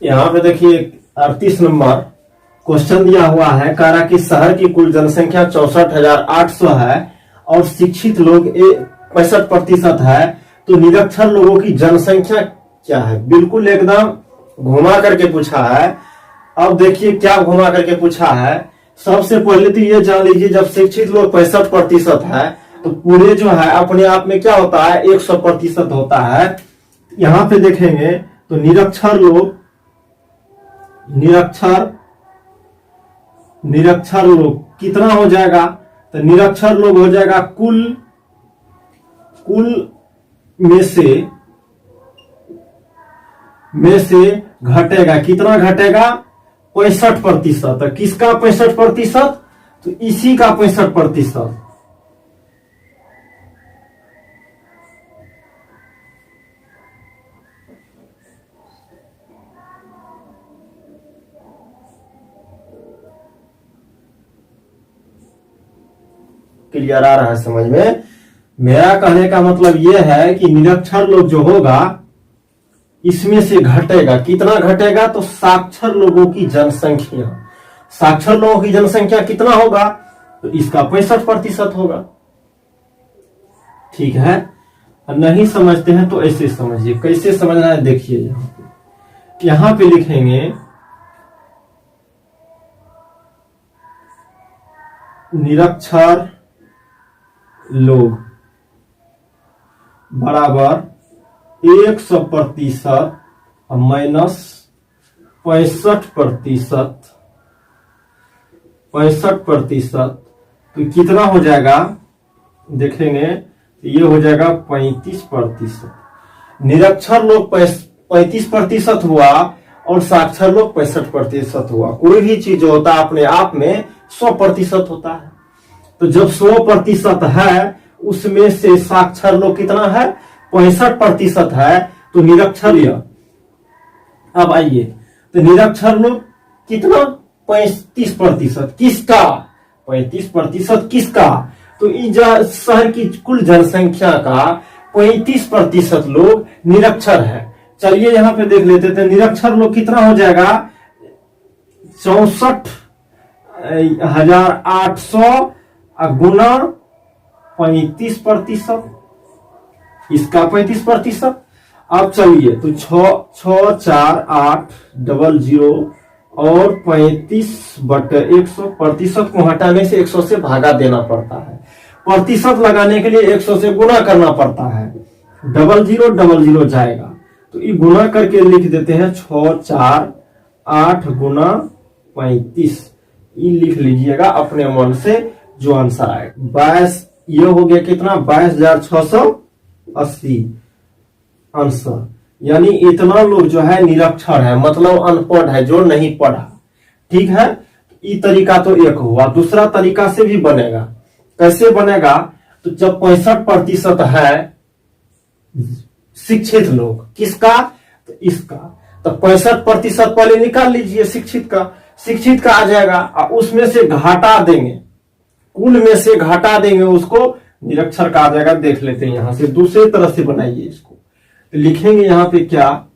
यहाँ पे देखिए 38 नंबर क्वेश्चन दिया हुआ है। कह रहा कि शहर की कुल जनसंख्या 64,800 है और शिक्षित लोग 65% है, तो निरक्षर लोगों की जनसंख्या क्या है। बिल्कुल एकदम घुमा करके पूछा है। अब देखिए क्या घुमा करके पूछा है। सबसे पहले तो ये जान लीजिए, जब शिक्षित लोग 65% है तो पूरे जो है अपने आप में क्या होता है 100% होता है। यहां पे देखेंगे तो निरक्षर लोग कितना हो जाएगा, तो निरक्षर लोग हो जाएगा कुल में से घटेगा, कितना घटेगा 65%। किसका 65%, तो इसी का 65%। क्लियर आ रहा है समझ में। मेरा कहने का मतलब यह है कि निरक्षर लोग जो होगा इसमें से घटेगा, कितना घटेगा, तो साक्षर लोगों की जनसंख्या। साक्षर लोगों की जनसंख्या कितना होगा, तो इसका 65% होगा। ठीक है, नहीं समझते हैं तो ऐसे समझिए। कैसे समझना है देखिए, यहां पे लिखेंगे निरक्षर लोग बराबर 100% माइनस 65%। तो कितना हो जाएगा देखेंगे, तो ये हो जाएगा 35%। निरक्षर लोग 35% हुआ और साक्षर लोग 65% हुआ। कोई भी चीज जो होता है अपने आप में 100% होता है। तो जब 100% है उसमें से साक्षर लोग कितना है 65% है, तो निरक्षर यह। अब आइए, तो निरक्षर लोग कितना 35%, किसका 35% किसका, तो इस शहर की कुल जनसंख्या का 35% लोग निरक्षर है। चलिए यहां पे देख लेते थे निरक्षर लोग कितना हो जाएगा 64,800 गुना 35%, इसका 35%। अब चलिए तो 6,4,8,0,0 और 35/100, प्रतिशत को हटाने से 100 से भागा देना पड़ता है। प्रतिशत लगाने के लिए 100 से गुना करना पड़ता है, 0000 जाएगा। तो ये गुना करके लिख देते हैं 6,4,8 गुना 35, ये लिख लीजिएगा अपने मन से जो आंसर आएगा। 22, ये हो गया कितना 22,680 आंसर। यानी इतना लोग जो है निरक्षर है, मतलब अनपढ़ है, जो नहीं पढ़ा। ठीक है, ये तरीका तो एक हुआ। दूसरा तरीका से भी बनेगा। कैसे बनेगा, तो जब 65% है शिक्षित लोग, किसका, तो इसका, तो 65% पहले निकाल लीजिए शिक्षित का आ जाएगा, और उसमें से घटा देंगे, कुल में से घटा देंगे उसको, निरक्षर का आ जाएगा। देख लेते हैं यहां से, दूसरी तरह से बनाइए इसको। तो लिखेंगे यहां पे क्या,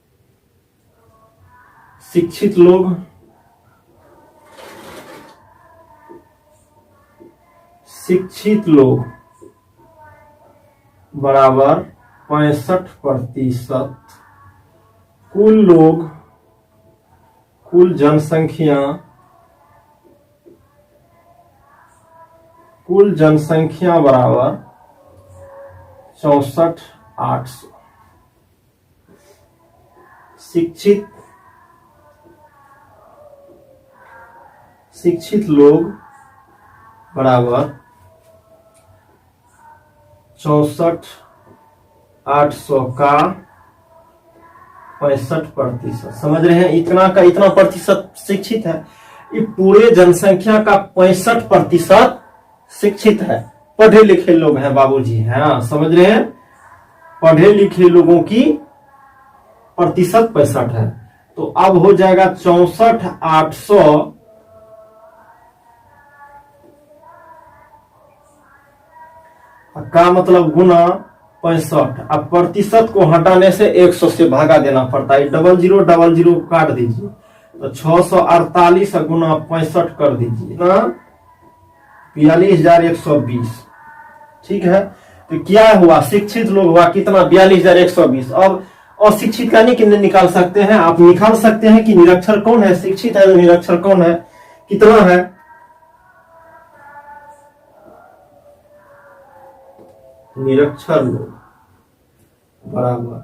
शिक्षित लोग बराबर 65%, कुल जनसंख्या बराबर 64,800। शिक्षित लोग बराबर 64,800 का 65%। समझ रहे हैं, इतना का इतना प्रतिशत शिक्षित है। ये पूरे जनसंख्या का 65% शिक्षित है, पढ़े लिखे लोग हैं बाबूजी। हाँ समझ रहे हैं, पढ़े लिखे लोगों की प्रतिशत 65 है। तो अब हो जाएगा 64,800 का मतलब गुना 65। अब प्रतिशत को हटाने से 100 से भागा देना पड़ता है। 0000 काट दीजिए तो 648 गुना 65 कर दीजिए ना 42,120। ठीक है, तो क्या हुआ, शिक्षित लोग हुआ कितना 42,120। अब अशिक्षित का नहीं निकाल सकते हैं, आप निकाल सकते हैं कि निरक्षर कौन है, शिक्षित है तो निरक्षर कौन है, कितना है। निरक्षर लोग बराबर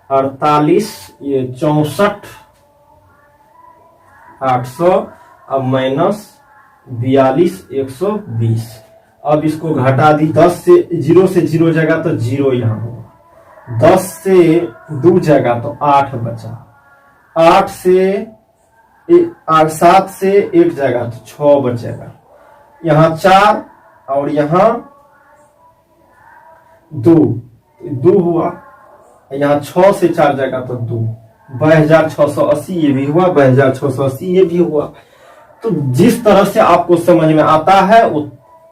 48, ये 64,800, अब माइनस 42,120। अब इसको घटा दी, 10 से 0 से 0 जगह तो 0 यहां होगा, 10 से 2 जगह तो 8 बचा, 8 से 7 से 1 जगह तो 6 बचेगा, यहां 4 और यहां 2 हुआ, यहाँ 6 से 4 जगह तो 2, 22,680 ये भी हुआ, 22,680 ये भी हुआ। तो जिस तरह से आपको समझ में आता है वो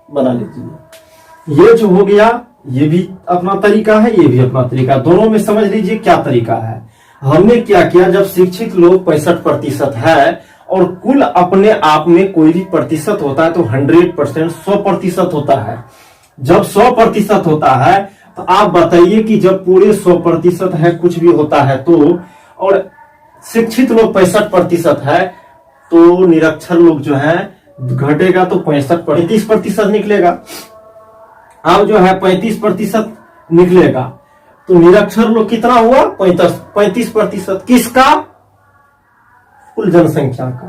बना लीजिए। ये जो हो गया ये भी अपना तरीका है, ये भी अपना तरीका, दोनों में समझ लीजिए क्या तरीका है। हमने क्या किया, जब शिक्षित लोग 65% है और कुल अपने आप में कोई भी प्रतिशत होता है तो 100%, 100% होता है। जब 100% होता है तो आप बताइए कि जब पूरे 100% है, कुछ भी होता है तो, और शिक्षित लोग 65% है तो निरक्षर लोग जो है घटेगा तो 35% निकलेगा। अब जो है 35% निकलेगा तो निरक्षर लोग कितना हुआ, 35%। किसका, कुल जनसंख्या का,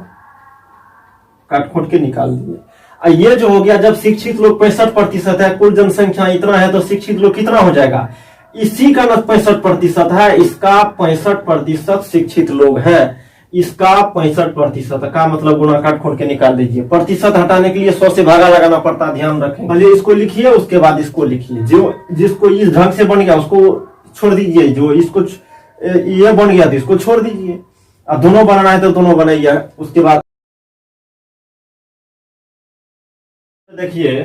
काट खोट के निकाल दिए। ये जो हो गया, जब शिक्षित लोग 65% है, कुल जनसंख्या इतना है तो शिक्षित लोग कितना हो जाएगा, इसी का न 65% है, इसका 65% शिक्षित लोग हैं, इसका 65% का मतलब गुणा काट खोट के निकाल दीजिए। प्रतिशत हटाने के लिए 100 से भागा लगाना पड़ता, ध्यान रखें। पहले इसको लिखिए उसके बाद इसको लिखिए, जो जिसको इस ढंग से बन गया उसको छोड़ दीजिए, जो इसको ये बन गया तो इसको छोड़ दीजिए। अब दोनों बनाना है तो दोनों बनाइए। उसके बाद देखिए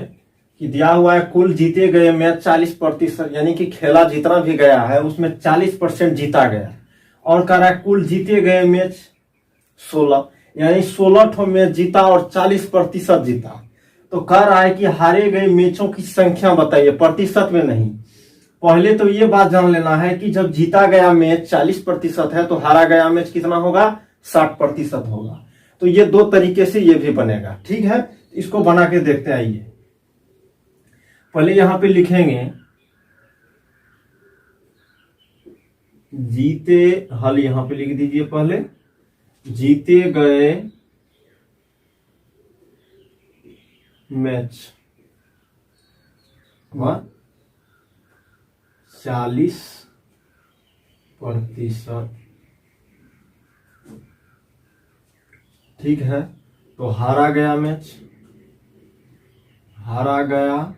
कि दिया हुआ है कुल जीते गए मैच 40%, यानी कि खेला जितना भी गया है उसमें 40% जीता गया, और कह रहा है कुल जीते गए मैच 16, यानी 16 मैच जीता और 40% जीता। तो कह रहा है कि हारे गए मैचों की संख्या बताइए, प्रतिशत में नहीं। पहले तो ये बात जान लेना है कि जब जीता गया मैच 40% है तो हारा गया मैच कितना होगा, 60% होगा। तो ये दो तरीके से ये भी बनेगा। ठीक है, इसको बना के देखते आइए। पहले यहां पे लिखेंगे जीते, हल यहां पे लिख दीजिए, पहले जीते गए मैच 40%। ठीक है, तो हारा गया मैच, हारा गया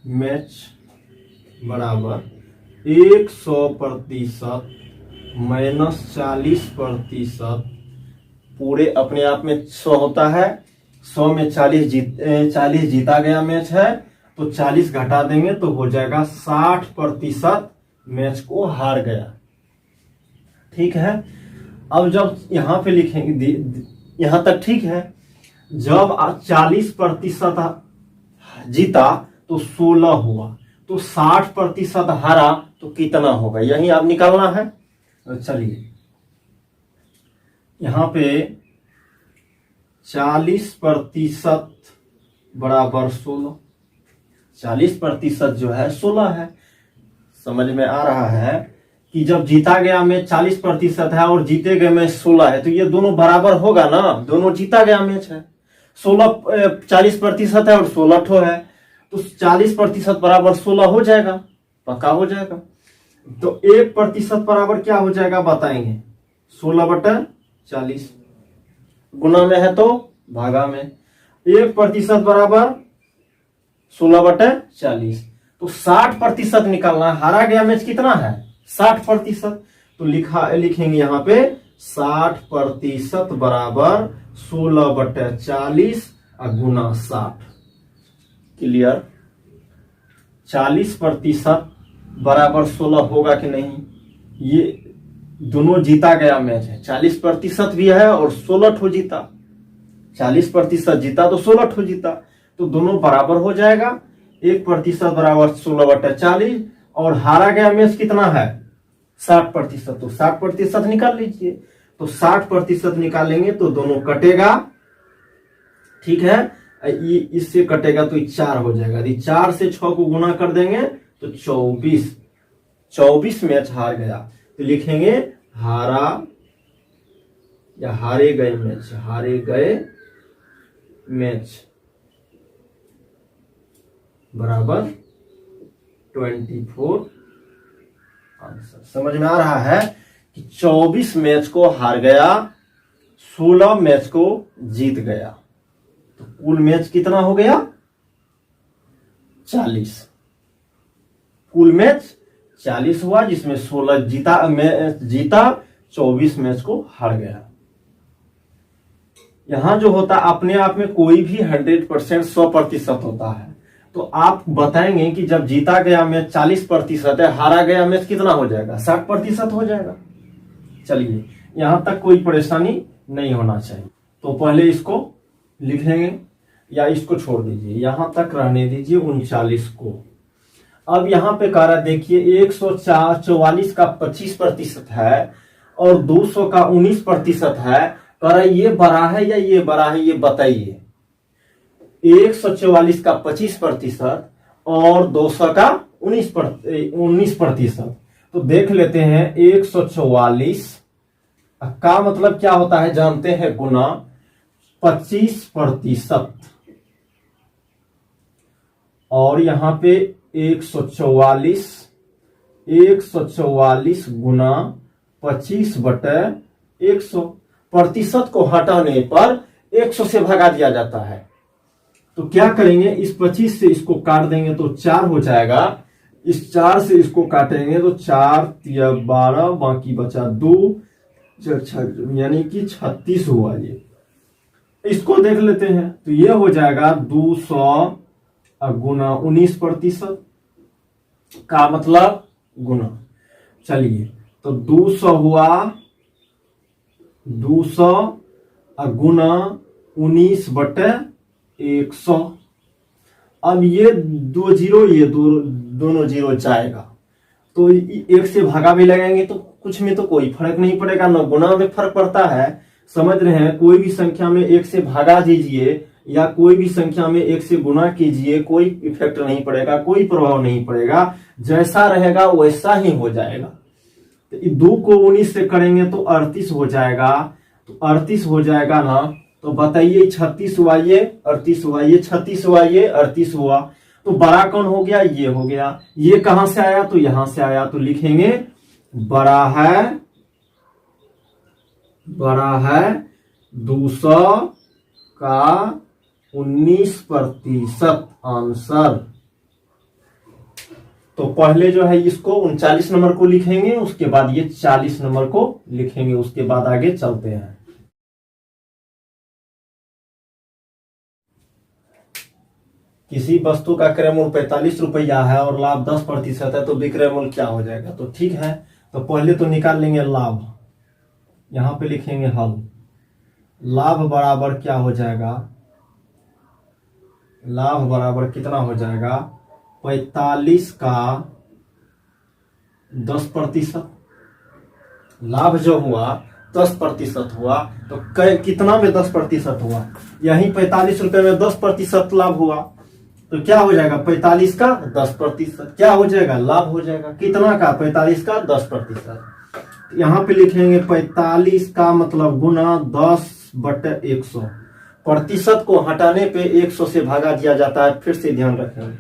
मैच बराबर 100% माइनस 40%। पूरे अपने आप में 100 होता है, 100 में 40 जीता गया मैच है तो 40 घटा देंगे तो हो जाएगा 60% मैच को हार गया। ठीक है, अब जब यहां पे लिखेंगे, यहां तक ठीक है। जब 40% जीता तो 16 हुआ, तो 60% हारा तो कितना होगा, यही आप निकालना है। तो चलिए यहां पे 40% बराबर 16, 40% जो है 16 है। समझ में आ रहा है कि जब जीता गया मैच 40% है और जीते गए मैच 16 है तो ये दोनों बराबर होगा ना, दोनों जीता गया मैच है। 40% है और 16 ठो है तो 40% बराबर 16 हो जाएगा, पक्का हो जाएगा। तो 1% बराबर क्या हो जाएगा बताएंगे, 16/40, गुना में है तो भागा में। 1% बराबर 16/40, तो 60% निकालना। हारा गया मैच कितना है, 60%, तो लिखेंगे यहां पे 60% बराबर 16/40 गुना 60। क्लियर, 40% बराबर 16 होगा कि नहीं। ये दोनों जीता गया मैच है, 40% भी है और 16 ठो जीता। 40% जीता तो 16 ठो जीता, तो दोनों बराबर हो जाएगा। 1% बराबर 16/40 और हारा गया मैच कितना है 60%। तो 60% निकाल लीजिए। तो 60% निकालेंगे तो दोनों कटेगा, ठीक है। इससे कटेगा तो 4 हो जाएगा। यदि 4 से 6 को गुना कर देंगे तो 24 मैच हार गया। तो लिखेंगे हारा या हारे गए मैच बराबर 24 आंसर। समझ में आ रहा है कि 24 मैच को हार गया, 16 मैच को जीत गया। तो कुल मैच कितना हो गया 40। कुल मैच 40 हुआ, जिसमें 16 जीता 24 मैच को हार गया। यहां जो होता अपने आप में कोई भी 100% 100% होता है। तो आप बताएंगे कि जब जीता गया मैच 40% है, हारा गया मैच कितना हो जाएगा 60% हो जाएगा। चलिए यहां तक कोई परेशानी नहीं होना चाहिए। तो पहले इसको लिखेंगे या इसको छोड़ दीजिए, यहां तक रहने दीजिए 39 को। अब यहां पे कह रहा देखिए 144 का 25% है और 200 का 19% है। कह रहा ये बड़ा है या ये बड़ा है, ये बताइए। 144 का 25% और 200 का 19%। तो देख लेते हैं 144 का मतलब क्या होता है जानते हैं, गुना 25%। और यहां पे 144 गुना 25/100। प्रतिशत को हटाने पर 100 से भगा दिया जाता है। तो क्या करेंगे, इस 25 से इसको काट देंगे तो 4 हो जाएगा। इस 4 से इसको काटेंगे तो 4 या 12, बाकी बचा 2, यानी कि 36 हुआ। ये इसको देख लेते हैं तो ये हो जाएगा 200 गुना 19% का मतलब गुना। चलिए तो 200 हुआ, 200 गुना 19/100। अब ये 2 जीरो, ये दोनों जीरो जाएगा तो 1 से भागा भी लगाएंगे तो कुछ में तो कोई फर्क नहीं पड़ेगा, न गुना में फर्क पड़ता है। समझ रहे हैं, कोई भी संख्या में 1 से भागा दीजिए या कोई भी संख्या में 1 से गुना कीजिए, कोई इफेक्ट नहीं पड़ेगा, कोई प्रभाव नहीं पड़ेगा। जैसा रहेगा वैसा ही हो जाएगा। तो 2 को 19 से करेंगे तो 38 हो जाएगा। तो 38 हो जाएगा ना, तो बताइए 36 हुआ, ये 38 हुआ, ये 36 हुआ, ये 38 हुआ। तो बड़ा कौन हो गया, ये हो गया। ये कहां से आया, तो यहां से आया। तो लिखेंगे बड़ा है 200 का 19% आंसर। तो पहले जो है इसको 39 नंबर को लिखेंगे, उसके बाद ये 40 नंबर को लिखेंगे, उसके बाद आगे चलते हैं। किसी वस्तु का क्रय मूल्य 45 रुपया है और लाभ 10% है, तो विक्रय मूल्य क्या हो जाएगा। तो ठीक है, तो पहले तो निकाल लेंगे लाभ। यहां पे लिखेंगे हल। लाभ बराबर क्या हो जाएगा, लाभ बराबर कितना हो जाएगा 45 का 10%। लाभ जो हुआ 10% हुआ, तो कितना में 10% हुआ, यही 45 रुपए में 10% लाभ हुआ। तो क्या हो जाएगा 45 का 10%, क्या हो जाएगा लाभ हो जाएगा। कितना का 45 का 10%। यहां पे लिखेंगे 45 का मतलब गुना 10/100। प्रतिशत को हटाने पे 100 से भागा दिया जाता है। फिर से ध्यान रखेंगे,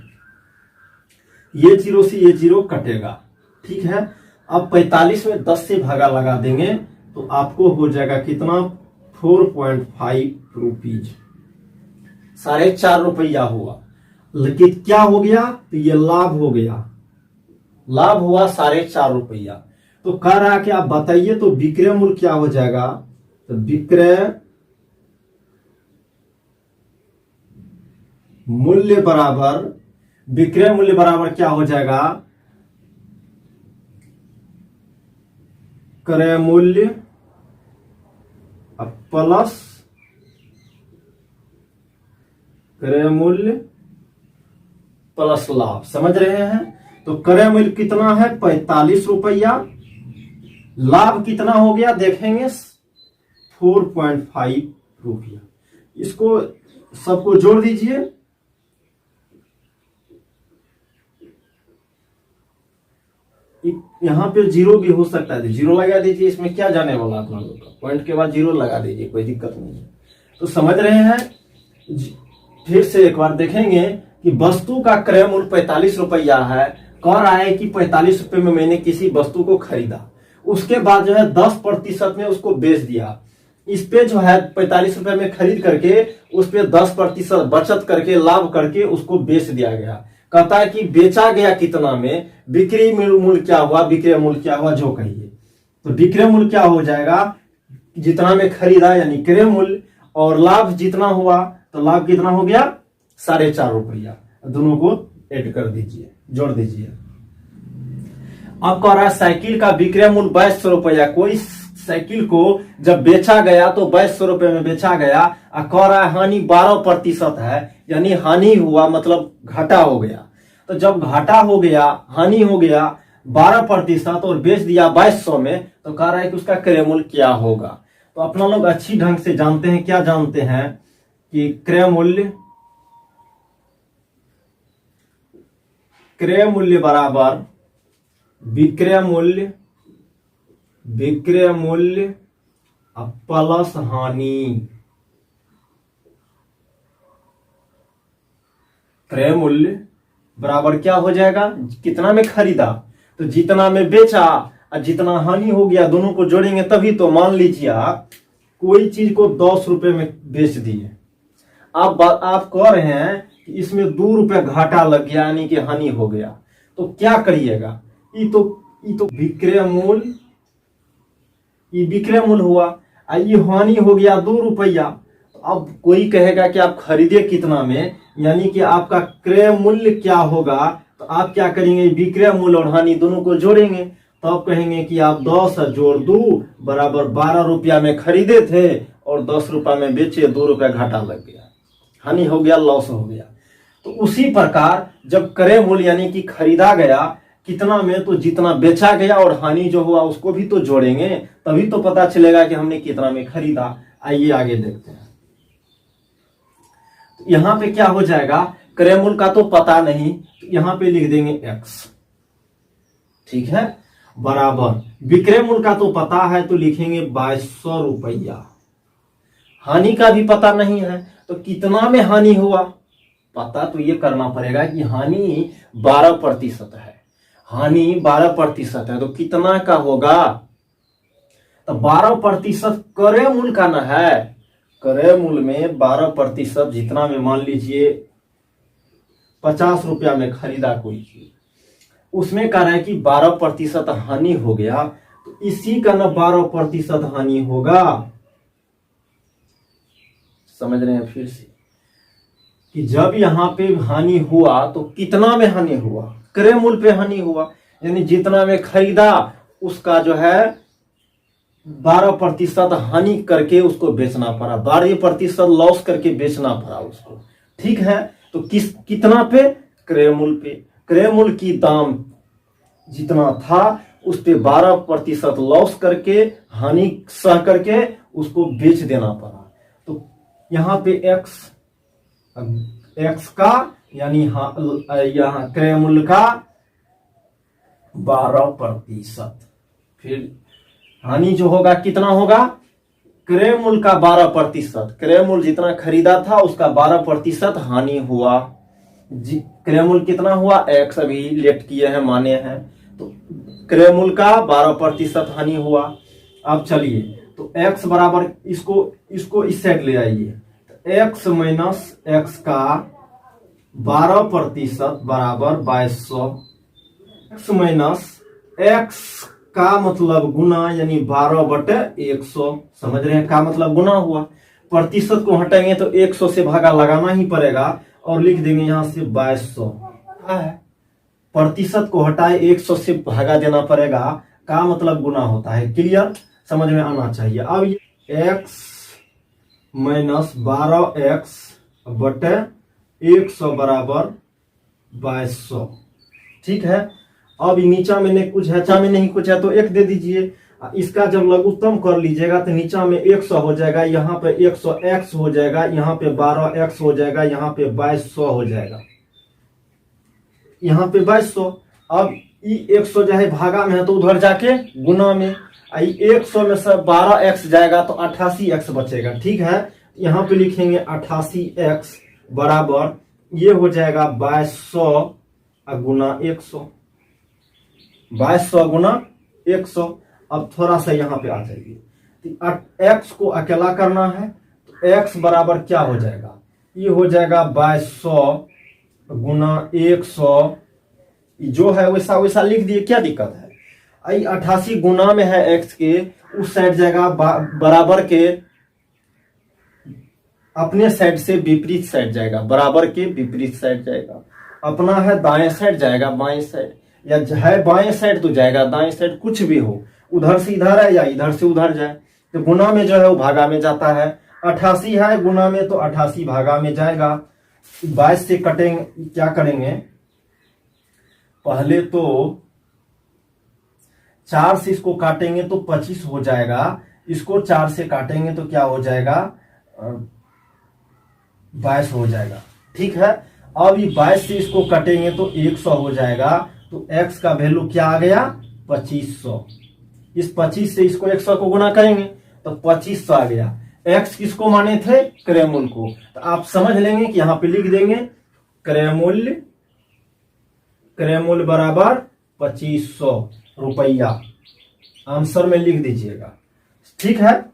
ये 0 से ये 0 कटेगा, ठीक है। अब 45 में 10 से भागा लगा देंगे तो आपको हो जाएगा कितना 4.5 रुपीज, 4.5 रुपया हुआ। लेकिन क्या हो गया, तो ये लाभ हो गया, लाभ हुआ 4.5 रुपया। तो कह रहा कि आप बताइए तो विक्रय मूल्य क्या हो जाएगा। तो विक्रय मूल्य बराबर, विक्रय मूल्य बराबर क्या हो जाएगा, क्रय मूल्य प्लस क्रय मूल्य प्लस लाभ। समझ रहे हैं? तो क्रय मूल्य कितना है, 45 रुपया। लाभ कितना हो गया देखेंगे, 4.5 रुपया। इसको सबको जोड़ दीजिए। यहां पे जीरो भी हो सकता है, जीरो लगा दीजिए, इसमें क्या जाने वाला अपना लोग का, पॉइंट के बाद जीरो लगा दीजिए, कोई दिक्कत नहीं है। तो समझ रहे हैं? फिर से एक बार देखेंगे कि वस्तु का क्रय मूल्य 45 रुपया है। कह रहा है कि 45 रुपए में मैंने किसी वस्तु को खरीदा, उसके बाद जो है 10% में उसको बेच दिया। इस पे जो है 45 रुपए में खरीद करके उस पे 10% बचत करके लाभ करके उसको बेच दिया गया। कहता है कि बेचा गया कितना में, बिक्री मूल्य क्या हुआ, विक्रय मूल्य क्या हुआ, जो कहिए। तो विक्रय मूल्य क्या हो जाएगा, जितना में खरीदा यानी क्रय मूल्य, और लाभ जितना हुआ तो लाभ कितना हो गया, 4.5 रुपया। दोनों को ऐड कर दीजिए, जोड़ दीजिए। अब कह रहा है साइकिल का विक्रय मूल्य 2200 रुपया। कोई साइकिल को जब बेचा गया तो 2200 रुपए में बेचा गया, और कह रहा है हानि 12% है, यानी हानि हुआ मतलब घाटा हो गया। तो जब घाटा हो गया, हानि हो गया 12% और बेच दिया 2200 में, तो कह रहा है कि उसका क्रय मूल्य क्या होगा। तो अपना लोग अच्छी ढंग से जानते हैं, क्या जानते हैं कि क्रय मूल्य बराबर विक्रय मूल्य प्लस हानि। क्रय मूल्य बराबर क्या हो जाएगा, कितना में खरीदा तो जितना में बेचा और जितना हानि हो गया, दोनों को जोड़ेंगे तभी। तो मान लीजिए आप कोई चीज को 10 रुपए में बेच दिए, आप कह रहे हैं कि इसमें 2 रुपए घाटा लग गया यानी कि हानि हो गया, तो क्या करिएगा, ये तो विक्रय मूल्य हुआ, ये हानि हो गया 2 रुपया। तो अब कोई कहेगा कि आप खरीदे कितना में, यानी कि आपका क्रय मूल्य क्या होगा। तो आप क्या करेंगे, विक्रय मूल्य और हानि दोनों को जोड़ेंगे। तो आप कहेंगे कि आप 10 जोड़ 2 बराबर 12 रुपया में खरीदे थे और 10 रुपया में बेचे, 2 रुपया घाटा लग गया, हानि हो गया, लॉस हो गया। तो उसी प्रकार जब क्रय मूल्य यानी कि खरीदा गया कितना में, तो जितना बेचा गया और हानि जो हुआ उसको भी तो जोड़ेंगे, तभी तो पता चलेगा कि हमने कितना में खरीदा। आइए आगे देखते हैं। तो यहां पे क्या हो जाएगा, क्रय मूल्य का तो पता नहीं, तो यहां पे लिख देंगे x, ठीक है, बराबर विक्रय मूल्य का तो पता है तो लिखेंगे 2200 रुपया। हानि का भी पता नहीं है, तो कितना में हानि हुआ पता तो ये करना पड़ेगा कि हानि 12% है, हानि 12% है, तो कितना का होगा, तो 12% क्रय मूल्य का ना है। क्रय मूल्य में 12% जितना में मान लीजिए 50 रुपया में खरीदा कोई चीज, उसमें कह रहा है कि 12% हानि हो गया, तो इसी का ना 12% हानि होगा। समझ रहे हैं? फिर से कि जब यहां पे हानि हुआ तो कितना में हानि हुआ, क्रय मूल्य पे हानि हुआ, यानी जितना में खरीदा उसका जो है 12% हानि करके उसको बेचना पड़ा, 12% लॉस करके बेचना पड़ा उसको, ठीक है। तो कितना पे, क्रय मूल्य पे। क्रय मूल्य की दाम जितना था उस पे 12% लॉस करके, हानि सह करके उसको बेच देना पड़ा। तो यहां पे x का यानी यहाँ क्रय मूल्य का 12%, फिर हानि जो होगा कितना होगा, क्रय मूल्य का 12%, क्रय मूल्य जितना खरीदा था उसका 12% हानि हुआ। क्रय मूल्य कितना हुआ, x अभी लेट किए हैं, माने हैं, तो क्रय मूल्य का 12% हानि हुआ। अब चलिए, तो x बराबर इसको इस साइड ले आइए, x माइनस x का 12% बराबर 2200, x माइनस x का मतलब गुना यानी 12/100। समझ रहे हैं, का मतलब गुना हुआ, प्रतिशत को हटाएंगे तो 100 से भागा लगाना ही पड़ेगा और लिख देंगे यहां से 2200। है, प्रतिशत को हटाए 100 से भागा देना पड़ेगा, का मतलब गुना होता है। क्लियर, समझ में आना चाहिए। अब ये x माइनस 12x बटे 100 बराबर 2200। ठीक है, अब नीचा में नहीं कुछ है, चा में नहीं कुछ है तो 1 दे दीजिए। इसका जब लघुत्तम कर लीजिएगा तो नीचा में 100 हो जाएगा, यहाँ पे 100x हो जाएगा, यहाँ पे 12x हो जाएगा, यहाँ पे 2200 हो जाएगा, यहाँ पे 2200। अब ये 100 जो है भागा में है तो उधर जाके गुना में, 100 में से 12x जाएगा तो 88x बचेगा। ठीक है, यहाँ पे लिखेंगे 88x बराबर ये हो जाएगा 2200 गुना 100, 2200 गुना 100। अब थोड़ा सा यहाँ पे आ जाइए, तो x को अकेला करना है तो x बराबर क्या हो जाएगा, ये हो जाएगा 2200 गुना 100, जो है वैसा वैसा लिख दिए, क्या दिक्कत है। आई 88 गुना में है x के, उस साइड जाएगा बराबर के अपने साइड से विपरीत साइड जाएगा, बराबर के विपरीत साइड जाएगा। अपना है दाएं साइड जाएगा बाएं साइड, या है बाएं साइड तो जाएगा दाएं साइड, कुछ भी हो, उधर से इधर है या इधर से उधर जाए। तो गुना में जो है वो भागा में जाता है, 88 है गुना में तो 88 भागा में जाएगा। 22 से कटेंगे, क्या करेंगे, पहले तो 4 से इसको काटेंगे तो 25 हो जाएगा, इसको 4 से काटेंगे तो क्या हो जाएगा 22 हो जाएगा। ठीक है, अब ये 22 से इसको कटेंगे तो 100 हो जाएगा, तो x का वैल्यू क्या आ गया 2500। इस 25 से इसको 100 को गुना करेंगे तो 2500 आ गया। x किसको माने थे, क्रयमूल्य को, तो आप समझ लेंगे कि यहां पे लिख देंगे क्रयमूल्य, क्रयमूल्य बराबर 2500 रुपया, आंसर में लिख दीजिएगा। ठीक है,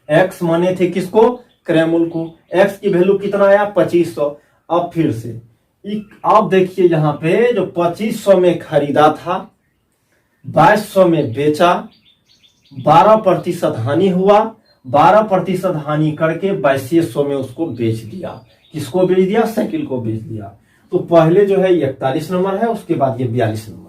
x माने थे किसको, क्रयमूल्य को, x की वैल्यू कितना आया 2500। अब फिर से आप देखिए यहां पे जो 2500 में खरीदा था, 2200 में बेचा, 12% हानि हुआ, 12% हानि करके 2200 में उसको बेच दिया। किसको बेच दिया, साइकिल को बेच दिया। तो पहले जो है 41 नंबर है, उसके बाद ये 42 नंबर।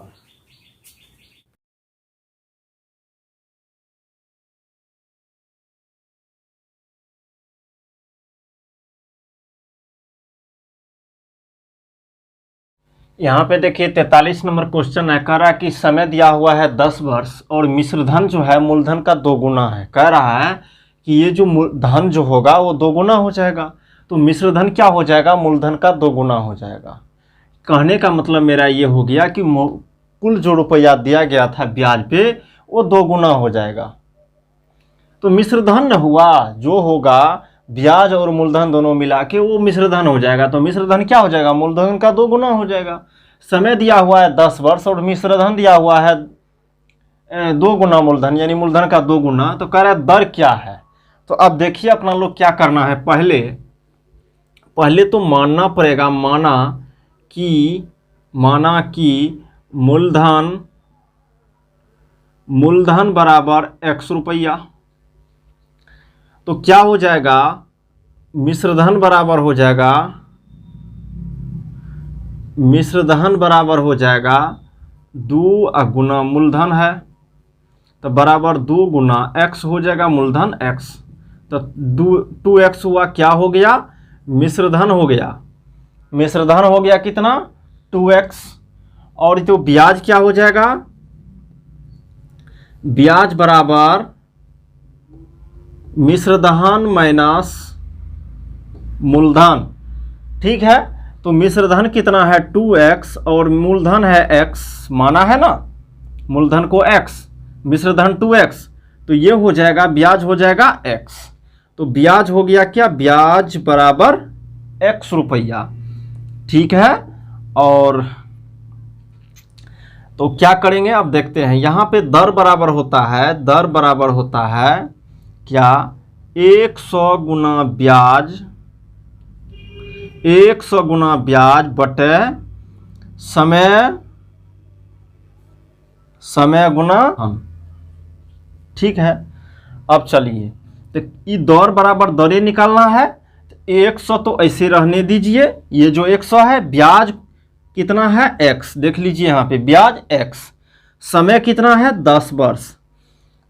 यहाँ पे देखिए 43 नंबर क्वेश्चन है, कह रहा है कि समय दिया हुआ है 10 वर्ष और मिश्रधन जो है मूलधन का 2 गुना है। कह रहा है कि ये जो धन जो होगा वो 2 गुना हो जाएगा, तो मिश्रधन क्या हो जाएगा, मूलधन का 2 गुना हो जाएगा। कहने का मतलब मेरा ये हो गया कि कुल जो रुपया दिया गया था ब्याज पे वो 2 गुना हो जाएगा। तो मिश्रधन हुआ जो होगा, ब्याज और मूलधन दोनों मिला के वो मिश्रधन हो जाएगा। तो मिश्रधन क्या हो जाएगा, मूलधन का 2 गुना हो जाएगा। समय दिया हुआ है 10 वर्ष और मिश्रधन दिया हुआ है 2 गुना मूलधन, यानी मूलधन का 2 गुना। तो कह रहा है दर क्या है, तो अब देखिए अपना लोग क्या करना है, पहले तो मानना पड़ेगा, माना कि मूलधन बराबर x रुपया। तो क्या हो जाएगा, मिश्रधन बराबर हो जाएगा 2 गुना मूलधन है, तो बराबर 2 गुना x हो जाएगा मूलधन x। तो 2x हुआ, क्या हो गया, मिश्रधन हो गया कितना 2x। और तो ब्याज क्या हो जाएगा, ब्याज बराबर मिश्रधन माइनस मूलधन। ठीक है, तो मिश्रधन कितना है 2x और मूलधन है x, माना है ना मूलधन को x, मिश्रधन 2x, तो ये हो जाएगा ब्याज हो जाएगा x। तो ब्याज हो गया क्या, ब्याज बराबर x रुपया। ठीक है, और तो क्या करेंगे अब देखते हैं, यहां पे दर बराबर होता है क्या, 100 गुना ब्याज बटे समय गुना हम। ठीक है, अब चलिए, तो ये दर बराबर दरें निकालना है। 100 तो ऐसे रहने दीजिए, ये जो 100 है, ब्याज कितना है x, देख लीजिए यहाँ पे ब्याज x, समय कितना है 10 वर्ष,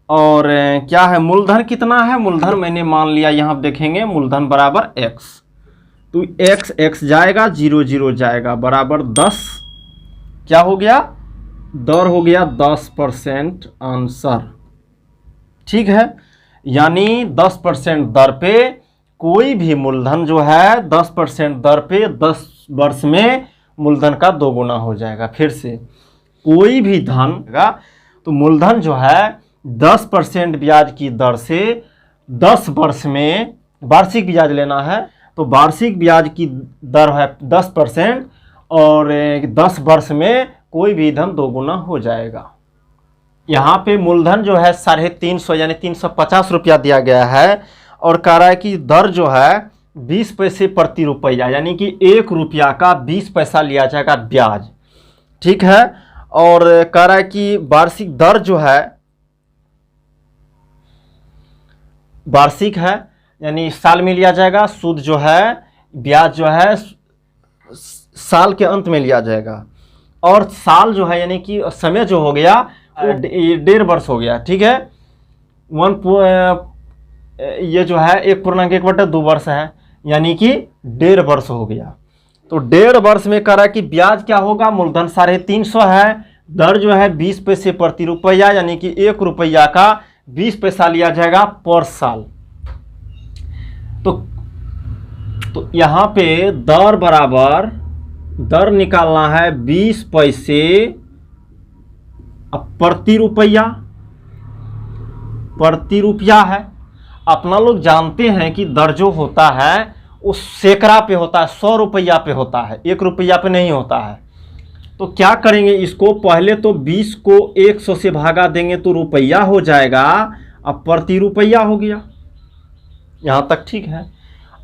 और क्या है मूलधन कितना है, मूलधन मैंने मान लिया यहाँ देखेंगे मूलधन बराबर x, तो x जाएगा 0 0 जाएगा बराबर 10, क्या हो गया, दर हो गया 10% आंसर। ठीक है, यानी 10% दर पे कोई भी मूलधन जो है 10% दर पे 10 वर्ष में मूलधन का 2 गुना हो जाएगा। फिर से कोई भी धन का तो मूलधन जो है 10% ब्याज की दर से 10 वर्ष में, वार्षिक ब्याज लेना है तो वार्षिक ब्याज की दर है 10% और 10 वर्ष में कोई भी धन 2 गुना हो जाएगा। यहाँ पे मूलधन जो है 350 यानी 350 रुपया दिया गया है और कह रहा है कि दर जो है 20 पैसे प्रति रुपया, यानी कि 1 रुपया का 20 पैसा लिया जाएगा ब्याज। ठीक है, और कह रहा है कि वार्षिक दर जो है वार्षिक है यानी साल में लिया जाएगा, सूद जो है ब्याज जो है साल के अंत में लिया जाएगा, और साल जो है यानी कि समय जो हो गया 1.5 वर्ष हो गया। ठीक है, ये जो है 1.1/2 वर्ष है यानी कि 1.5 वर्ष हो गया। तो 1.5 वर्ष में कह रहा है कि ब्याज क्या होगा, मूलधन 350 है, दर जो है 20 पैसे प्रति रुपया यानी कि 1 रुपया का 20 पैसा लिया जाएगा पर साल। तो यहाँ पे दर बराबर, दर निकालना है 20 पैसे प्रति रुपया है। अपना लोग जानते हैं कि दर जो होता है वो सैकड़ा पे होता है, 100 रुपया पे होता है, 1 रुपया पे नहीं होता है। तो क्या करेंगे इसको, पहले तो 20 को 100 से भागा देंगे तो रुपया हो जाएगा, अब प्रति रुपया हो गया, यहाँ तक ठीक है।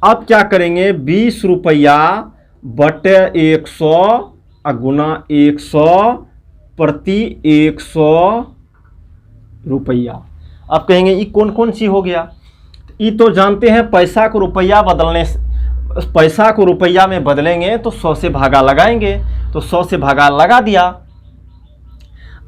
अब क्या करेंगे 20 रुपया बटे 100 गुना 100 प्रति 100 रुपया। अब कहेंगे ये कौन कौन सी हो गया, ये तो जानते हैं पैसा को रुपया बदलने, पैसा को रुपया में बदलेंगे तो 100 से भागा लगाएंगे, तो 100 से भागा लगा दिया।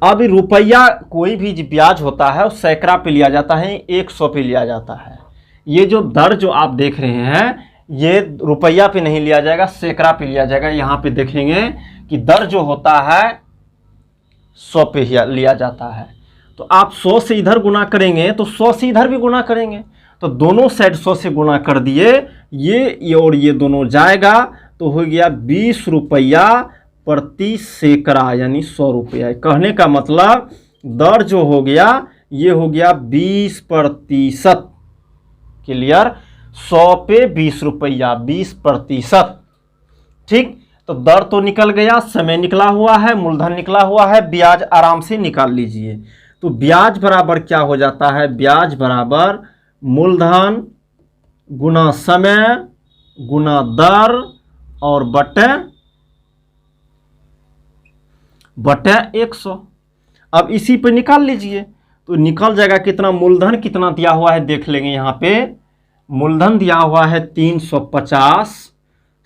अब रुपया कोई भी ब्याज होता है उस सैकड़ा पे लिया जाता है, 100 पे लिया जाता है। ये जो दर जो आप देख रहे हैं ये रुपया पे नहीं लिया जाएगा, सैकड़ा पे लिया जाएगा। यहाँ पे देखेंगे कि दर जो होता है 100 पे लिया जाता है, तो आप 100 से इधर गुना करेंगे तो 100 से इधर भी गुना करेंगे, तो दोनों साइड 100 से गुना कर दिए, ये और ये दोनों जाएगा, तो हो गया 20 रुपया प्रति सैकड़ा यानी 100 रुपया। कहने का मतलब दर जो हो गया ये हो गया 20%। क्लियर, 100 पे 20 रुपया, 20%। ठीक, तो दर तो निकल गया, समय निकला हुआ है, मूलधन निकला हुआ है, ब्याज आराम से निकाल लीजिए। तो ब्याज बराबर क्या हो जाता है, ब्याज बराबर मूलधन गुना समय गुना दर और बटे 100। अब इसी पे निकाल लीजिए तो निकल जाएगा कितना, मूलधन कितना दिया हुआ है देख लेंगे। यहाँ पे मूलधन दिया हुआ है 350,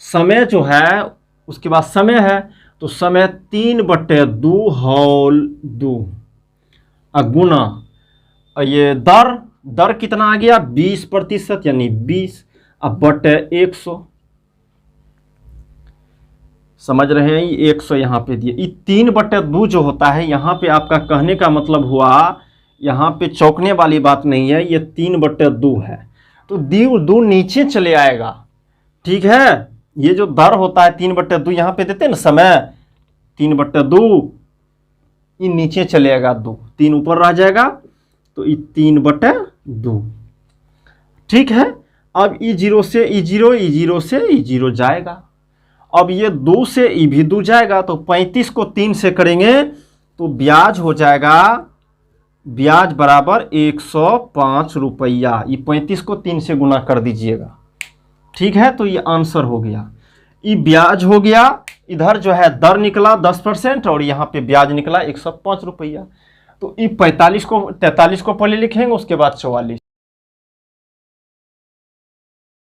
समय जो है उसके बाद समय है तो समय 3/2 होल 2 गुना ये दर कितना आ गया 20% यानी 20 अब बटे 100। समझ रहे हैं, ये 100 यहाँ पे दिए, ये 3/2 जो होता है यहाँ पे आपका कहने का मतलब हुआ, यहाँ पे चौंकने वाली बात नहीं है, ये 3/2 है तो 2 नीचे चले आएगा। ठीक है, ये जो दर होता है 3/2 यहाँ पे देते हैं ना समय 3/2, ये नीचे चलेगा 2, 3 ऊपर रह जाएगा तो ये 3/2। ठीक है, अब E0 से E0, E0 से E0 जाएगा। अब ये 2 से E भी 2 जाएगा तो 35 को 3 से करेंगे तो ब्याज हो जाएगा, ब्याज बराबर 105 रुपया। ये 35 को 3 से गुना कर दीजिएगा। ठीक है, तो ये आंसर हो गया, ये ब्याज हो गया। इधर जो है दर निकला 10% और यहाँ पे ब्याज निकला 105 रुपया। तो ये 43 को पहले लिखेंगे, उसके बाद 44।